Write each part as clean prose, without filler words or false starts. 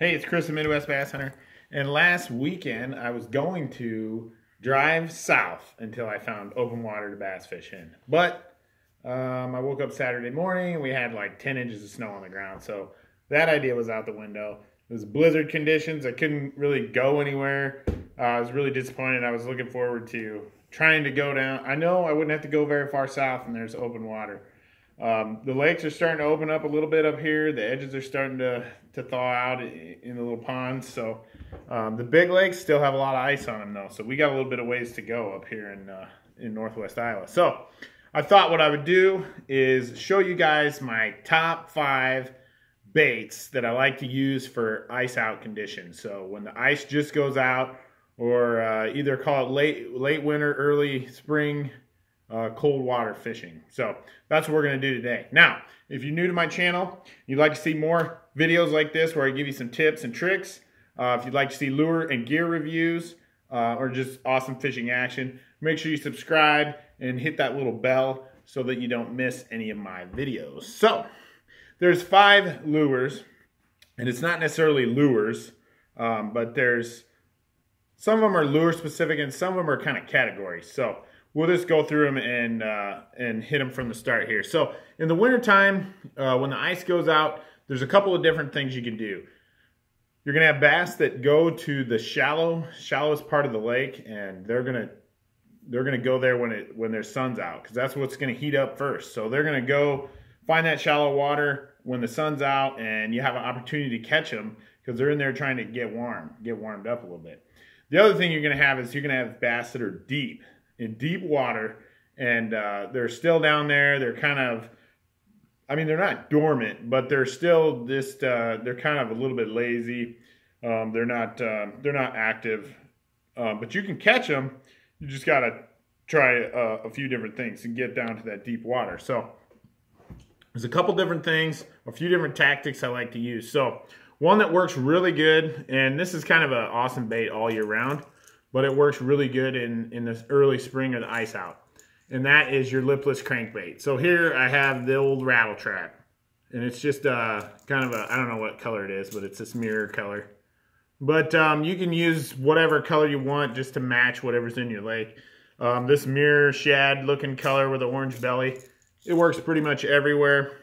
Hey, it's Chris, the Midwest Bass Hunter. And last weekend, I was going to drive south until I found open water to bass fish in. But I woke up Saturday morning and we had like 10 inches of snow on the ground. So that idea was out the window. It was blizzard conditions. I couldn't really go anywhere. I was really disappointed. I was looking forward to trying to go down. I know I wouldn't have to go very far south and there's open water. The lakes are starting to open up a little bit up here. The edges are starting to thaw out in the little ponds. So the big lakes still have a lot of ice on them though. So we got a little bit of ways to go up here in northwest Iowa. So I thought what I would do is show you guys my top 5 baits that I like to use for ice out conditions. So when the ice just goes out, or either call it late winter, early spring, cold water fishing. So that's what we're going to do today. Now, if you're new to my channel, you'd like to see more videos like this where I give you some tips and tricks. If you'd like to see lure and gear reviews or just awesome fishing action, make sure you subscribe and hit that little bell so that you don't miss any of my videos. So there's 5 lures, and it's not necessarily lures, but there's some of them are lure specific and some of them are kind of categories. So we'll just go through them and hit them from the start here. So in the wintertime, when the ice goes out, there's a couple of different things you can do. You're gonna have bass that go to the shallowest part of the lake, and they're gonna go there when their sun's out, because that's what's gonna heat up first. So they're gonna go find that shallow water when the sun's out, and you have an opportunity to catch them because they're in there trying to get warmed up a little bit. The other thing you're gonna have is you're gonna have bass that are in deep water, and they're still down there. They're kind of, I mean, they're not dormant, but they're still just, they're kind of a little bit lazy. They're not active, but you can catch them. You just gotta try a few different things to get down to that deep water. So there's a couple different things, a few different tactics I like to use. So one that works really good, and this is kind of an awesome bait all year round, but it works really good in this early spring or the ice out. And that is your lipless crankbait. So here I have the old rattle trap. And it's just kind of a, I don't know what color it is, but it's this mirror color. But you can use whatever color you want just to match whatever's in your lake. This mirror shad looking color with an orange belly, it works pretty much everywhere.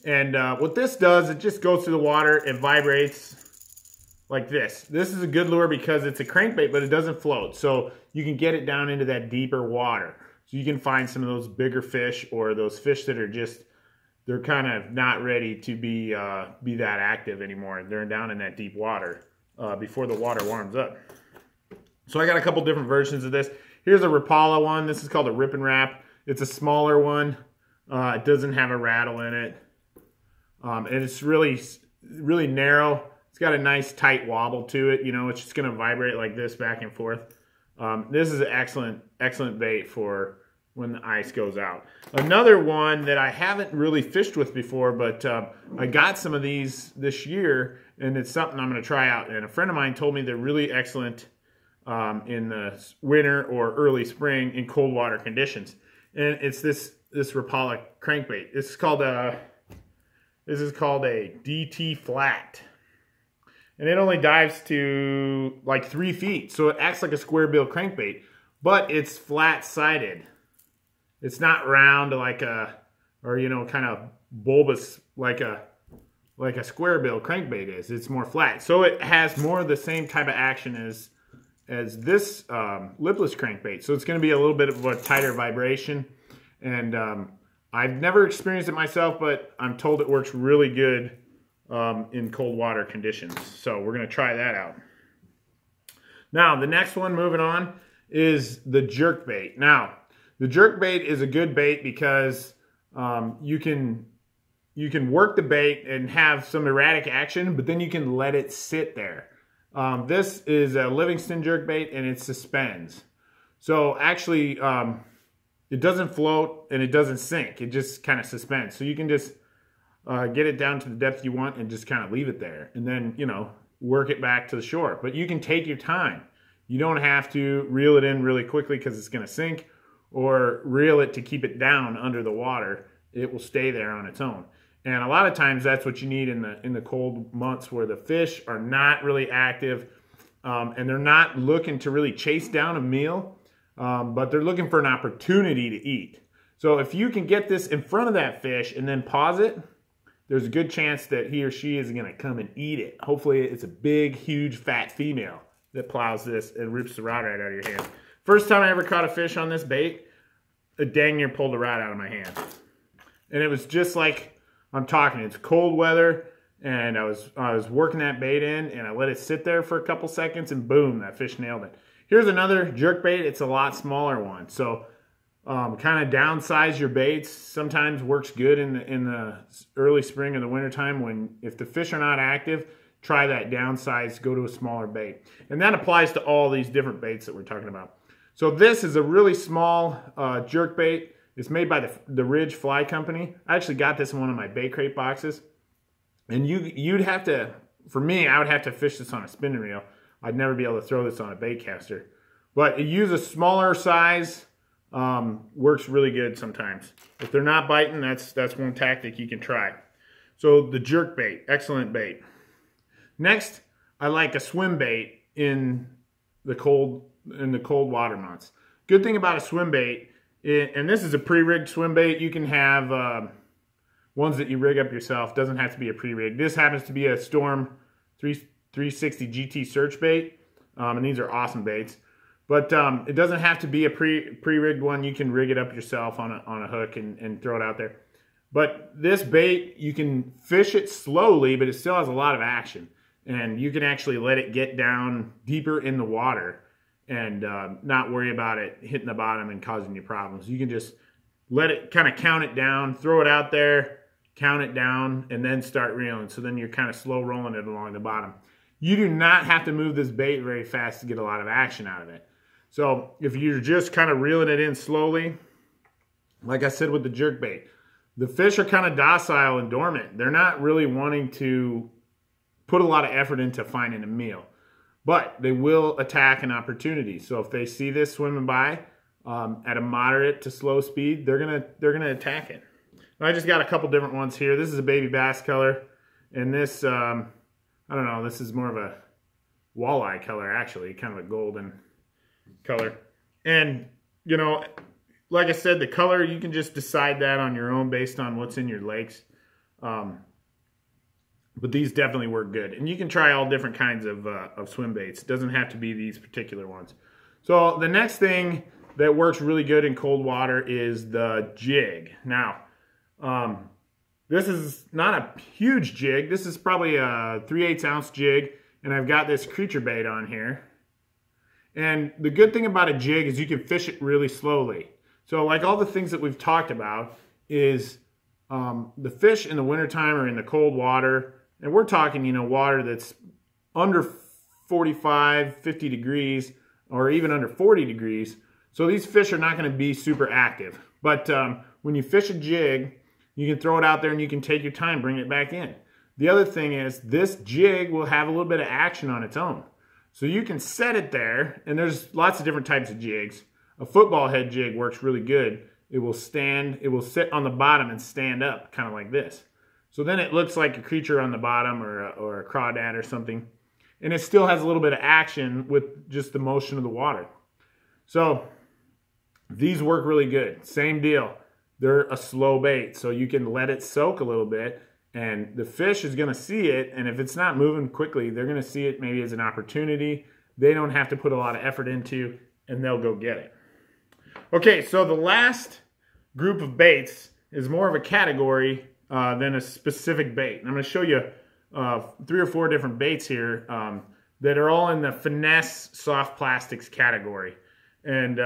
And what this does, it just goes through the water, it vibrates like this. This is a good lure because it's a crankbait, but it doesn't float. So you can get it down into that deeper water. So you can find some of those bigger fish, or those fish that are just, they're kind of not ready to be that active anymore. They're down in that deep water before the water warms up. So I got a couple different versions of this. Here's a Rapala one. This is called a Rip and Wrap. It's a smaller one. It doesn't have a rattle in it. And it's really narrow. It's got a nice tight wobble to it. You know, it's just going to vibrate like this back and forth. This is an excellent bait for when the ice goes out. Another one that I haven't really fished with before, but I got some of these this year, and it's something I'm going to try out. And a friend of mine told me they're really excellent in the winter or early spring in cold water conditions. And it's this Rapala crankbait. This is called a DT flat. And it only dives to like 3 feet. So it acts like a square bill crankbait, but it's flat sided. It's not round like or you know, kind of bulbous like a square bill crankbait is. It's more flat. So it has more of the same type of action as this lipless crankbait. So it's going to be a little bit of a tighter vibration. And I've never experienced it myself, but I'm told it works really good in cold water conditions. So we're going to try that out. Now, the next one, moving on, is the jerk bait. Now, the jerk bait is a good bait because you can work the bait and have some erratic action, but then you can let it sit there. This is a Livingston jerk bait, and it suspends. So actually, it doesn't float and it doesn't sink. It just kind of suspends. So you can just get it down to the depth you want and just kind of leave it there. And then, you know, work it back to the shore. But you can take your time. You don't have to reel it in really quickly because it's going to sink, or reel it to keep it down under the water. It will stay there on its own. And a lot of times that's what you need in the cold months where the fish are not really active and they're not looking to really chase down a meal, but they're looking for an opportunity to eat. So if you can get this in front of that fish and then pause it, there's a good chance that he or she is going to come and eat it. Hopefully it's a big, huge, fat female that plows this and rips the rod right out of your hand. First time I ever caught a fish on this bait, it dang near pulled the rod out of my hand. And it was just like I'm talking. It's cold weather, and I was working that bait in, and I let it sit there for a couple seconds, and boom, that fish nailed it. Here's another jerk bait. It's a lot smaller one. So kind of downsize your baits. Sometimes works good in the early spring or the winter time when if the fish are not active, try that downsize, go to a smaller bait. And that applies to all these different baits that we're talking about. So this is a really small jerk bait. It's made by the Ridge Fly Company. I actually got this in one of my bait crate boxes. And you'd have to, for me, I would have to fish this on a spinning reel. I'd never be able to throw this on a bait caster. But it uses a smaller size. Works really good sometimes. If they're not biting, that's one tactic you can try. So the jerk bait, excellent bait. Next, I like a swim bait in the cold water months. Good thing about a swim bait, and this is a pre-rigged swim bait. You can have ones that you rig up yourself. Doesn't have to be a pre-rigged. This happens to be a Storm 360 GT search bait, and these are awesome baits. But it doesn't have to be a pre-rigged one. You can rig it up yourself on a hook and throw it out there. But this bait, you can fish it slowly, but it still has a lot of action. And you can actually let it get down deeper in the water and not worry about it hitting the bottom and causing you problems. You can just let it kind of count it down, throw it out there, count it down, and then start reeling. So then you're kind of slow rolling it along the bottom. You do not have to move this bait very fast to get a lot of action out of it. So if you're just kind of reeling it in slowly, like I said with the jerk bait, the fish are kind of docile and dormant. They're not really wanting to put a lot of effort into finding a meal, but they will attack an opportunity. So if they see this swimming by at a moderate to slow speed, they're gonna attack it. I just got a couple different ones here. This is a baby bass color, and this I don't know. This is more of a walleye color, actually, kind of a golden color. And you know, like I said, the color, you can just decide that on your own based on what's in your lakes. But these definitely work good. And you can try all different kinds of swim baits. It doesn't have to be these particular ones. So the next thing that works really good in cold water is the jig. Now, this is not a huge jig. This is probably a 3/8 ounce jig. And I've got this creature bait on here. And the good thing about a jig is you can fish it really slowly. So like all the things that we've talked about is the fish in the wintertime are in the cold water. And we're talking, you know, water that's under 45, 50 degrees, or even under 40 degrees. So these fish are not going to be super active. But when you fish a jig, you can throw it out there and you can take your time, bring it back in. The other thing is this jig will have a little bit of action on its own. So you can set it there, and there's lots of different types of jigs. A football head jig works really good. It will sit on the bottom and stand up, kind of like this. So then it looks like a creature on the bottom or a crawdad or something. And it still has a little bit of action with just the motion of the water. So these work really good. Same deal. They're a slow bait, so you can let it soak a little bit. And the fish is going to see it, and if it's not moving quickly, they're going to see it maybe as an opportunity. They don't have to put a lot of effort into, and they'll go get it. Okay, so the last group of baits is more of a category than a specific bait. And I'm going to show you 3 or 4 different baits here that are all in the finesse soft plastics category. And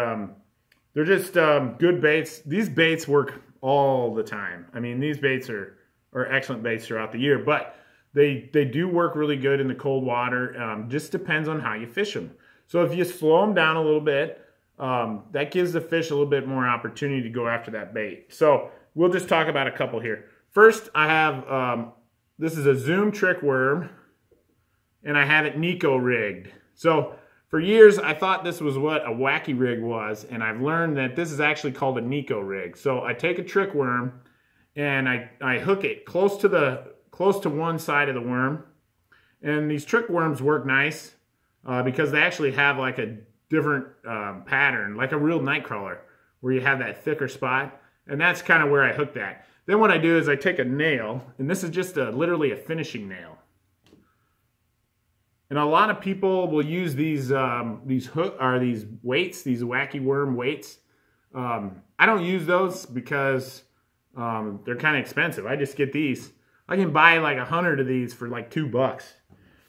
they're just good baits. These baits work all the time. I mean, these baits are excellent baits throughout the year, but they do work really good in the cold water. Just depends on how you fish them. So if you slow them down a little bit, that gives the fish a little bit more opportunity to go after that bait. So we'll just talk about a couple here. First, I have, this is a Zoom trick worm, and I have it Nico rigged. So for years, I thought this was what a wacky rig was, and I've learned that this is actually called a Nico rig. So I take a trick worm, and I hook it close to one side of the worm. And these trick worms work nice because they actually have like a different pattern, like a real night crawler, where you have that thicker spot. And that's kind of where I hook that. Then what I do is I take a nail, and this is just literally a finishing nail. And a lot of people will use these these weights, these wacky worm weights. I don't use those because they're kind of expensive. I just get these. I can buy like 100 of these for like $2.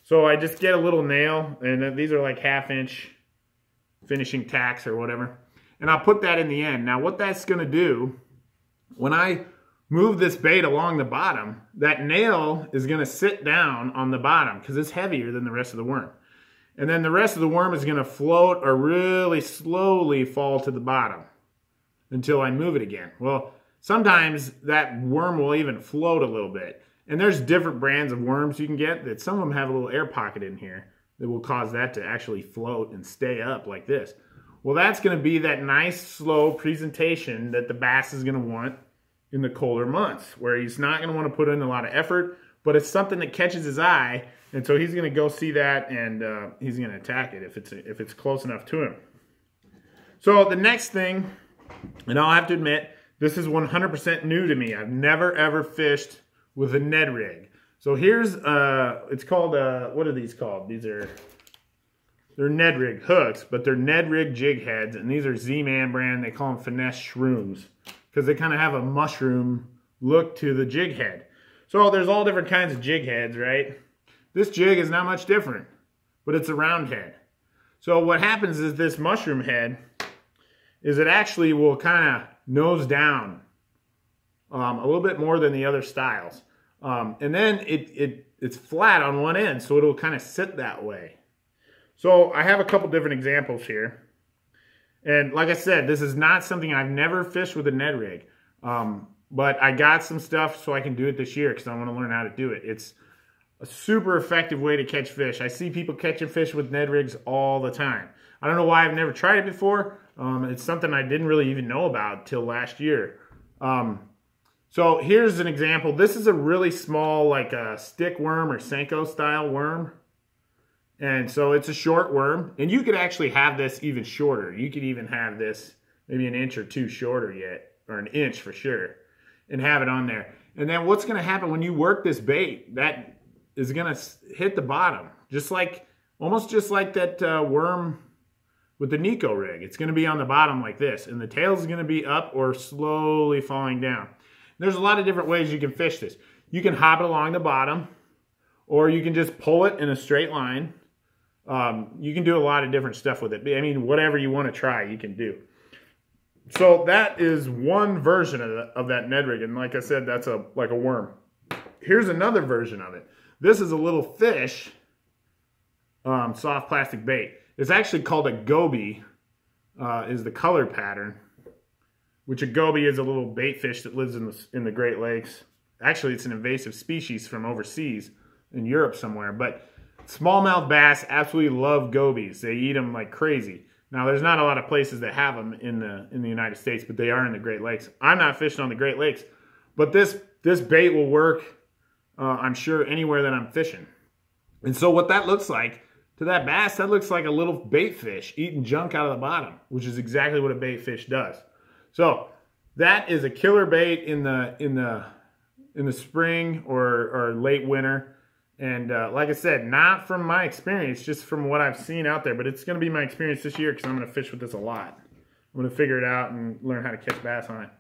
So I just get a little nail, and these are like 1/2 inch finishing tacks or whatever. And I'll put that in the end. Now what that's going to do, when I move this bait along the bottom, that nail is going to sit down on the bottom because it's heavier than the rest of the worm. And then the rest of the worm is going to float or really slowly fall to the bottom until I move it again. Well, sometimes that worm will even float a little bit. And there's different brands of worms you can get that some of them have a little air pocket in here that will cause that to actually float and stay up like this. Well, that's going to be that nice, slow presentation that the bass is going to want in the colder months, where he's not going to want to put in a lot of effort, but it's something that catches his eye, and so he's going to go see that, and he's going to attack it if it's close enough to him. So the next thing, and I'll have to admit, this is 100% new to me. I've never ever fished with a Ned rig. So here's it's called what are these called? They're Ned rig hooks, but they're Ned rig jig heads, and these are Z-Man brand. They call them finesse shrooms, because they kind of have a mushroom look to the jig head. So there's all different kinds of jig heads, right? This jig is not much different, but it's a round head. So what happens is this mushroom head is it actually will kind of nose down a little bit more than the other styles. And then it's flat on one end, so it'll kind of sit that way. So I have a couple different examples here. And like I said, this is not something I've never fished with a Ned rig. But I got some stuff so I can do it this year because I want to learn how to do it. It's a super effective way to catch fish. I see people catching fish with Ned rigs all the time. I don't know why I've never tried it before. It's something I didn't really even know about till last year. So here's an example. This is a really small, like a stick worm or Senko style worm. And so it's a short worm, and you could actually have this even shorter. You could even have this maybe 1 inch or 2 shorter yet, or 1 inch for sure, and have it on there. And then what's going to happen when you work this bait, that is going to hit the bottom, almost just like that worm with the Nico rig. It's going to be on the bottom like this, and the tail is going to be up or slowly falling down. There's a lot of different ways you can fish this. You can hop it along the bottom, or you can just pull it in a straight line. You can do a lot of different stuff with it. I mean, whatever you want to try, you can do. So that is one version of that Ned rig. And like I said, that's like a worm. Here's another version of it. This is a little fish, soft plastic bait. It's actually called a Goby, is the color pattern. Which a Goby is a little bait fish that lives in the Great Lakes. Actually, it's an invasive species from overseas in Europe somewhere. But smallmouth bass absolutely love gobies. They eat them like crazy. Now, there's not a lot of places that have them in the United States, but they are in the Great Lakes. I'm not fishing on the Great Lakes, but this bait will work, I'm sure, anywhere that I'm fishing. And so what that looks like to that bass, that looks like a little bait fish eating junk out of the bottom, which is exactly what a bait fish does. So that is a killer bait in the spring or late winter. And like I said, not from my experience, just from what I've seen out there. But it's going to be my experience this year because I'm going to fish with this a lot. I'm going to figure it out and learn how to catch bass on it.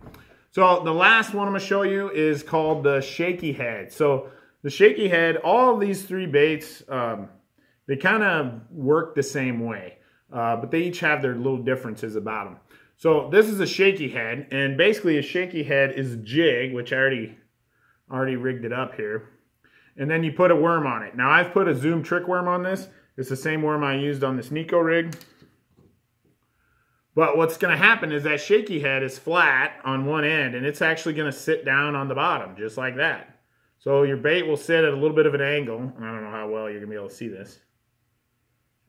So the last one I'm going to show you is called the Shaky Head. So the Shaky Head, all of these 3 baits, they kind of work the same way. But they each have their little differences about them. So this is a Shaky Head. And basically a Shaky Head is a jig, which I already rigged it up here. And then you put a worm on it. Now I've put a Zoom trick worm on this. It's the same worm I used on this Nico rig. But what's going to happen is that Shaky Head is flat on one end, and it's actually going to sit down on the bottom, just like that. So your bait will sit at a little bit of an angle. I don't know how well you're going to be able to see this.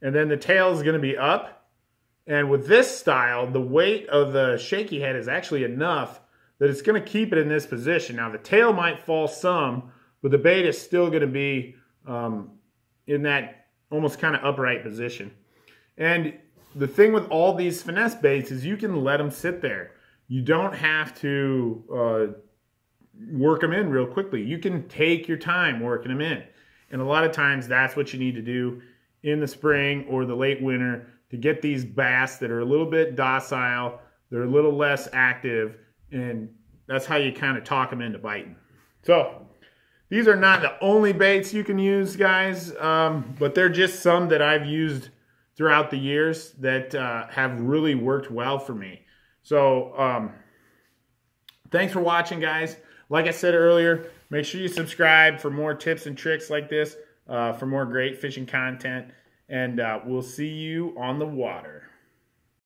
And then the tail is going to be up. And with this style, the weight of the Shaky Head is actually enough that it's going to keep it in this position. Now the tail might fall some, but the bait is still going to be in that almost kind of upright position. And the thing with all these finesse baits is you can let them sit there. You don't have to work them in real quickly. You can take your time working them in. And a lot of times that's what you need to do in the spring or the late winter to get these bass that are a little bit docile, they're a little less active, and that's how you kind of talk them into biting. So these are not the only baits you can use, guys, but they're just some that I've used throughout the years that have really worked well for me. So thanks for watching, guys. Like I said earlier, make sure you subscribe for more tips and tricks like this, for more great fishing content, and we'll see you on the water.